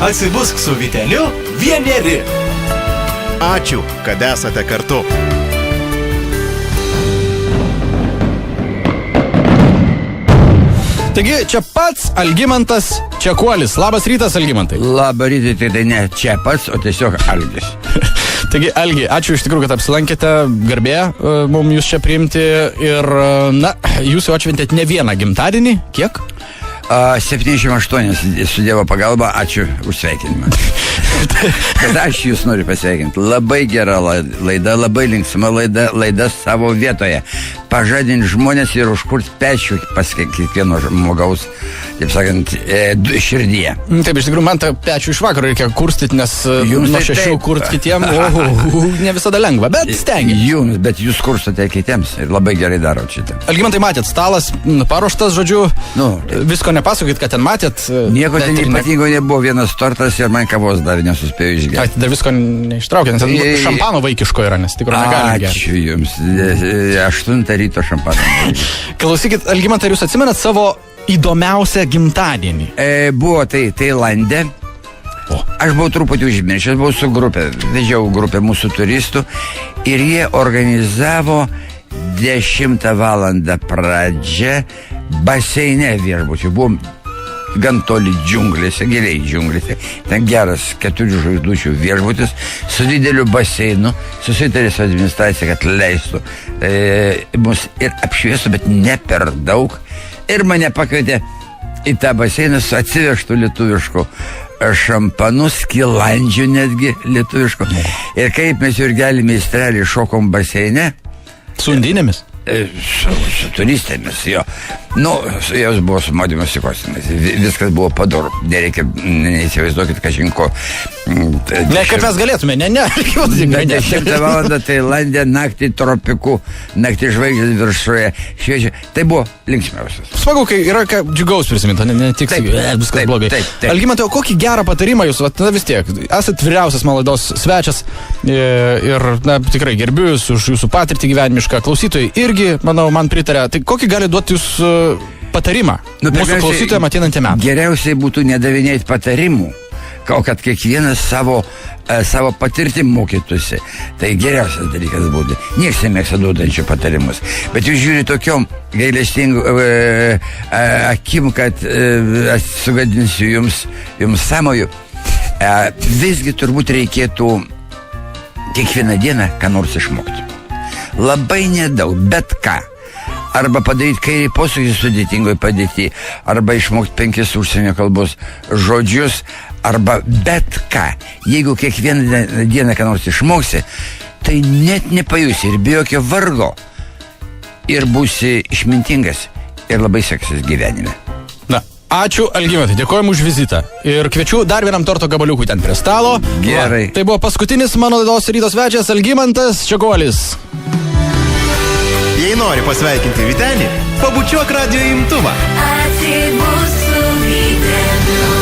Atsibusk su Vyteniu 1. Ačiū, kad esate kartu. Taigi, čia pats Algimantas Čekuolis. Labas rytas, Algimantai. Labą rytą, tai ne čia pats, o tiesiog Algis. Taigi, Algi, ačiū iš tikrųjų, kad apsilankėte, garbė mums jūs čia priimti ir, na, jūs jau atšventėt ne vieną gimtadienį. Kiek? 78 su Dievo pagalba, ačiū už sveikinimą. Kad aš jūs noriu pasveikinti. Labai gera laida, labai linksma laida savo vietoje. Pažadinti žmonės ir užkurti pečių pas kiekvieno žmogaus, taip sakant, širdyje. Taip, iš tikrųjų, man tą pečių iš vakaro reikia kurstyti, nes nuo 6 kurti kitiem, ne visada lengva, bet stengiamės. Jums, bet jūs kurstote kitiems ir labai gerai darot šitą. Algimantai, matėt, stalas paruoštas, žodžiu, visko nepasakokit, kad ten matėt. Nieko ten ypatingo nebuvo, vienas tortas ir man kavos dar nesuspėjau išgerti. Dar visko neištraukė, nes šampano vaikiško yra, nes tikrai negalim gerti. Ačiū jums, 8 ryto šampaną. Klausykit, Algimantai, jūs atsimenat savo įdomiausią gimtadienį? Buvo tai Tailande. Aš buvau truputį užmiršęs, buvau su grupė, vežiau grupę mūsų turistų ir jie organizavo 10 valandą pradžią baseine viešbučių. Buvom gan toli džiunglėse, giliai džiunglėse. Ten geras 4 žvaigždučių viešbutis su dideliu baseinu. Susitarė su administracija, kad leistų mus ir apšviestų, bet ne per daug. Ir mane pakvietė į tą baseiną su atsivežtų lietuvišku šampanu, skilandžiu netgi lietuvišku. Ir kaip mes Jurgelį meistrelį šokom baseine. Su undinėmis? Su turistėmis, jo. Jos buvo su maudymosi kostiumais. Viskas buvo padoru. Nereikia, neįsivaizduokit kažinko. Ne, kaip mes galėtume, ne. 10 valandą Tailande, naktį tropikų, naktį žvaigždės viršuje šviečia. Tai buvo linksmiausias. Smagu, kai yra ką džiugaus prisiminta, ne tik viskas blogai. Algimantai, o kokį gerą patarimą jūs, vis tiek, esat vyriausias man laidos svečias ir, na, tikrai gerbiu jūs už jūsų patirtį gyvenimišką. Klausytojai irgi, manau, man pritarė. Tai kokį gali duoti jūs patarimą mūsų klausytojams ateinantį metą? Geriausiai būtų nedavinėti patarimų, kad kiekvienas savo patirtim mokytųsi. Tai geriausias dalykas būtų. Niekas nemėgsta duodančių patarimus. Bet jūs žiūri tokiom gailestingų akim, kad sugadinsiu jums sąmojų. Visgi turbūt reikėtų kiekvieną dieną ką nors išmokti. Labai nedaug, bet ką. Arba padaryti kairį posūkį sudėtingoj padėti, arba išmokti 5 užsienio kalbos žodžius, arba bet ką. Jeigu kiekvieną dieną ką nors išmoksi, tai net nepajusi ir be jokio vargo. Ir būsi išmintingas ir labai seksis gyvenime. Na, ačiū, Algimantai, dėkojom už vizitą. Ir kviečiu dar vienam torto gabaliukui ten prie stalo. Gerai. Tai buvo paskutinis mano laidos ryto svečias Algimantas Čekuolis. Jei nori pasveikinti Vytenį, pabučiuok radijo imtuvą. Atsibusk su Vyteniu.